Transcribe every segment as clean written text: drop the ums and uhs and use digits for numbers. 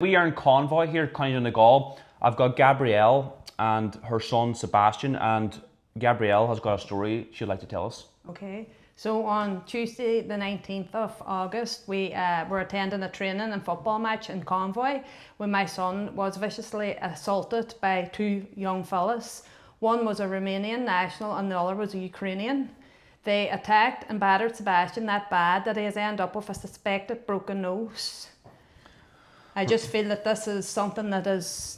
We are in convoy here, County Donegal. I've got Gabrielle and her son Sebastian, and Gabrielle has got a story she'd like to tell us. Okay, so on Tuesday the 19th of August, we were attending a training and football match in Convoy when my son was viciously assaulted by two young fellas. One was a Romanian national and the other was a Ukrainian. They attacked and battered Sebastian that bad that he has ended up with a suspected broken nose. I just feel that this is something that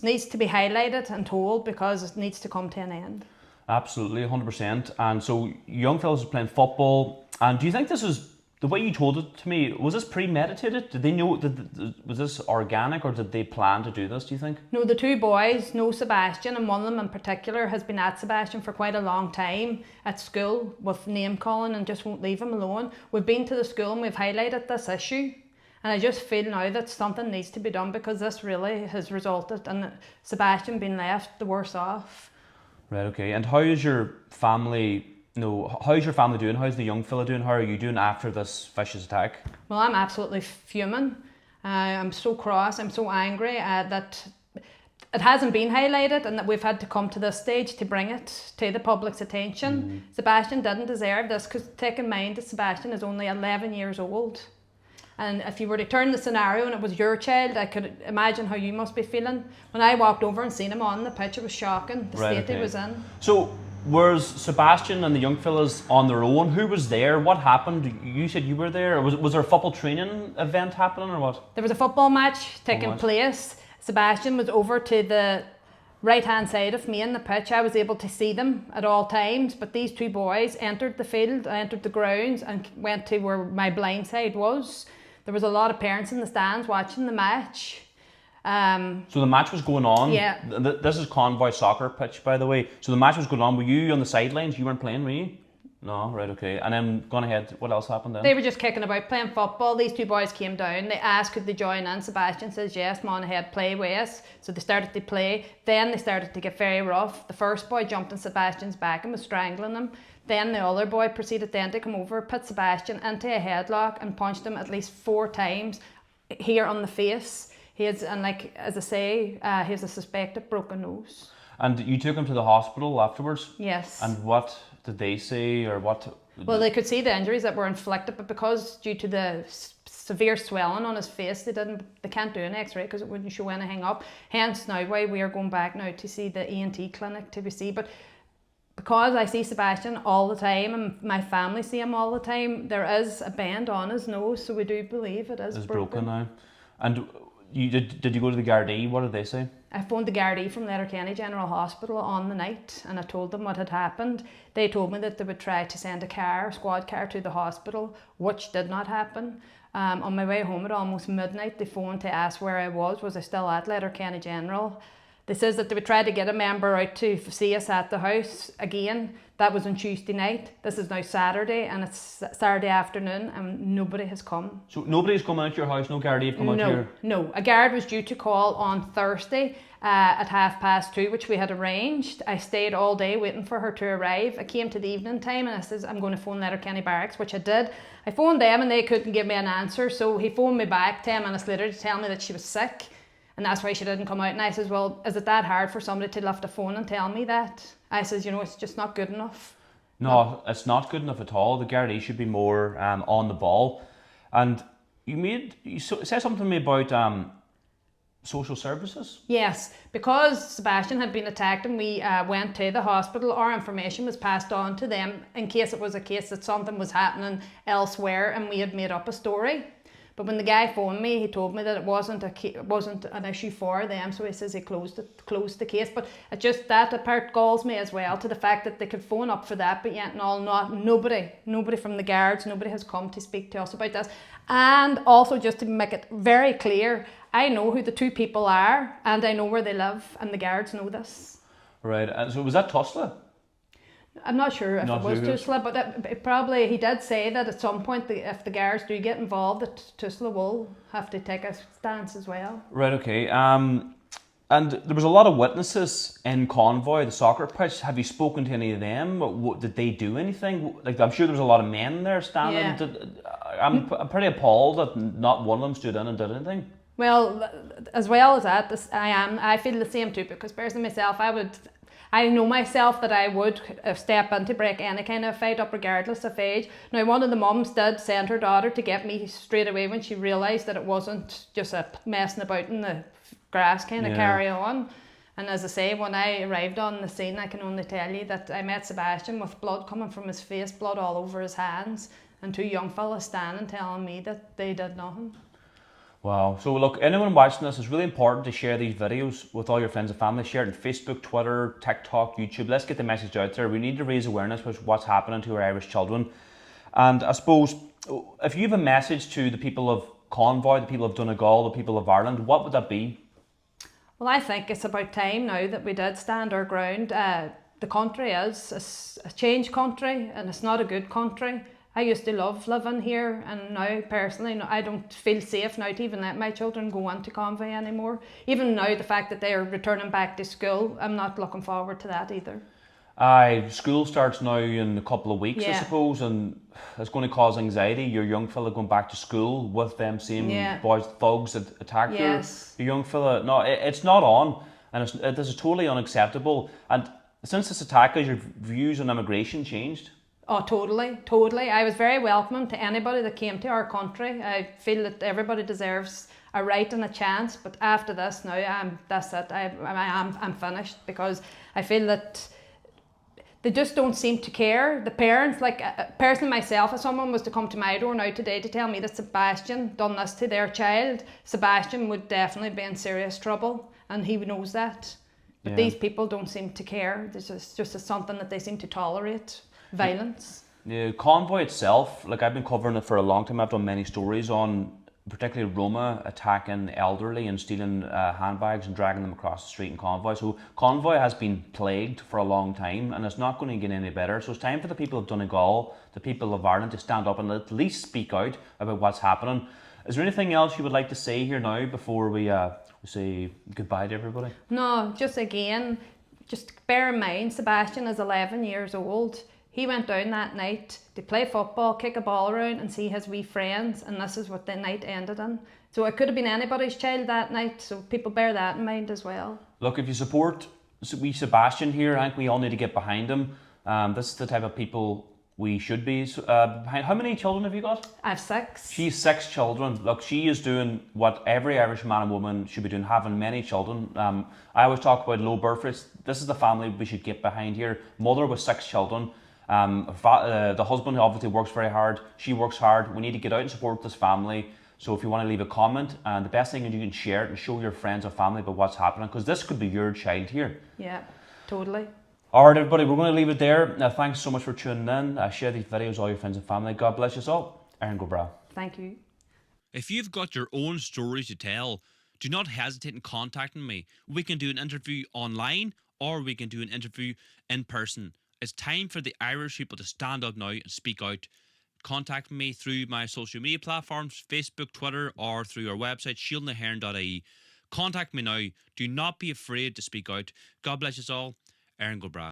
needs to be highlighted and told because it needs to come to an end. Absolutely, 100%. And so young fellas are playing football. And do you think this is, the way you told it to me, was this premeditated? Did they know, was this organic, or did they plan to do this, do you think? No, the two boys know Sebastian, and one of them in particular has been at Sebastian for quite a long time at school with name calling and just won't leave him alone. We've been to the school and we've highlighted this issue. And I just feel now that something needs to be done because this really has resulted in Sebastian being left the worse off. Right, okay. And how is your family, how's your family doing? How's the young fella doing? How are you doing after this vicious attack? Well, I'm absolutely fuming. I'm so cross, I'm so angry that it hasn't been highlighted and that we've had to come to this stage to bring it to the public's attention. Sebastian didn't deserve this because take in mind that Sebastian is only 11 years old. And if you were to turn the scenario and it was your child, I could imagine how you must be feeling. When I walked over and seen him on the pitch, it was shocking, the state he was in. So, was Sebastian and the young fellas on their own? Who was there? What happened? You said you were there. Was there a football training event happening or what? There was a football match taking place. Sebastian was over to the right-hand side of me in the pitch. I was able to see them at all times, but these two boys entered the field, entered the grounds and went to where my blind side was. There was a lot of parents in the stands watching the match. So the match was going on? Yeah. This is Convoy soccer pitch, by the way. So the match was going on. Were you on the sidelines? You weren't playing, were you? No, right, okay. And then, gone ahead, what else happened then? They were just kicking about, playing football. These two boys came down. They asked could they join in. Sebastian says, yes, come on ahead, play with us. So they started to play. Then they started to get very rough. The first boy jumped on Sebastian's back and was strangling him. Then the other boy proceeded then to come over, put Sebastian into a headlock and punched him at least 4 times here on the face. He has, and like, as I say, he has a suspected broken nose. And you took him to the hospital afterwards? Yes. And what did they say, or what? Well, they could see the injuries that were inflicted, but because due to the severe swelling on his face, they can't do an x-ray because it wouldn't show anything up. Hence now why we are going back now to see the ENT clinic to see. But because I see Sebastian all the time and my family see him all the time, there is a band on his nose, so we do believe it is broken now. And did you go to the Gardaí? What did they say? I phoned the Gardaí from Letterkenny General Hospital on the night and I told them what had happened. They told me that they would try to send a squad car to the hospital, which did not happen. On my way home at almost midnight, they phoned to ask where I was I still at Letterkenny General. They says that they would try to get a member out to see us at the house again. That was on Tuesday night. This is now Saturday and it's Saturday afternoon and nobody has come. So nobody's come out to your house? No Gardaí have come out here? No. A guard was due to call on Thursday at 2:30, which we had arranged. I stayed all day waiting for her to arrive. I came to the evening time and I says, I'm going to phone Letterkenny Barracks, which I did. I phoned them and they couldn't give me an answer. So he phoned me back 10 minutes later to tell me that she was sick. And that's why she didn't come out. And I says, well, is it that hard for somebody to lift a phone and tell me that? I says, it's just not good enough. No, it's not good enough at all. The Gardaí should be more on the ball. And you said something to me about social services? Yes, because Sebastian had been attacked and we went to the hospital, our information was passed on to them in case it was a case that something was happening elsewhere and we had made up a story. But when the guy phoned me, he told me that it wasn't an issue for them, so he says he closed the case. But it just that part galls me as well, to the fact that they could phone up for that, but yet nobody from the guards, nobody has come to speak to us about this. And also, just to make it very clear, I know who the two people are, and I know where they live, and the guards know this. Right. And so was that Tusla? I'm not sure if it was Tusla, but he did say that at some point, if the guards do get involved, that Tusla will have to take a stance as well. Right, okay. And there was a lot of witnesses in Convoy, the soccer pitch. Have you spoken to any of them? Did they do anything? Like, I'm sure there was a lot of men there standing. Yeah. I'm pretty appalled that not one of them stood in and did anything. Well, as well as that, I feel the same too, because personally myself, I know myself that I would step in to break any kind of fight up regardless of age. Now, one of the mums did send her daughter to get me straight away when she realised that it wasn't just a messing about in the grass kind of carry on. And as I say, when I arrived on the scene, I can only tell you that I met Sebastian with blood coming from his face, blood all over his hands, and two young fellas standing telling me that they did nothing. Wow. So look, anyone watching this, it's really important to share these videos with all your friends and family. Share it on Facebook, Twitter, TikTok, YouTube. Let's get the message out there. We need to raise awareness with what's happening to our Irish children. And I suppose, if you have a message to the people of Convoy, the people of Donegal, the people of Ireland, what would that be? Well, I think it's about time now that we did stand our ground. The country is a changed country, and it's not a good country. I used to love living here, and now personally I don't feel safe now to even let my children go into Convoy anymore. Even now, the fact that they are returning back to school, I'm not looking forward to that either. School starts now in a couple of weeks, I suppose, and it's going to cause anxiety. Your young fella going back to school with them same boys, thugs that attacked your young fella. No, it's not on, and this is totally unacceptable. And since this attack, has your views on immigration changed? Oh, totally, totally. I was very welcoming to anybody that came to our country. I feel that everybody deserves a right and a chance. But after this, now that's it. I'm finished, because I feel that they just don't seem to care. The parents, like personally myself, if someone was to come to my door now today to tell me that Sebastian done this to their child, Sebastian would definitely be in serious trouble, and he knows that. But these people don't seem to care. This is just something that they seem to tolerate. Violence. Yeah, Convoy itself, like I've been covering it for a long time. I've done many stories on particularly Roma attacking elderly and stealing handbags and dragging them across the street in Convoy. So Convoy has been plagued for a long time, and it's not going to get any better. So it's time for the people of Donegal, the people of Ireland, to stand up and at least speak out about what's happening. Is there anything else you would like to say here now before we say goodbye to everybody? No, just bear in mind, Sebastian is 11 years old. He went down that night to play football, kick a ball around and see his wee friends, and this is what the night ended in. So it could have been anybody's child that night, so people bear that in mind as well. Look, if you support wee Sebastian here, I think we all need to get behind him. This is the type of people we should be behind. How many children have you got? I have 6. She's 6 children. Look, she is doing what every Irish man and woman should be doing, having many children. I always talk about low birth rates. This is the family we should get behind here. Mother with 6 children. The husband obviously works very hard. She works hard. We need to get out and support this family. So if you want to leave a comment, and the best thing is you can share it and show your friends and family about what's happening, because this could be your child here. Yeah, totally. All right, everybody, we're going to leave it there. Thanks so much for tuning in. Share these videos with all your friends and family. God bless you all. Aaron go bra. Thank you. If you've got your own stories to tell, do not hesitate in contacting me. We can do an interview online, or we can do an interview in person. It's time for the Irish people to stand up now and speak out. Contact me through my social media platforms, Facebook, Twitter, or through our website, shieldnahairn.ie. Contact me now. Do not be afraid to speak out. God bless you all. Aaron go bra.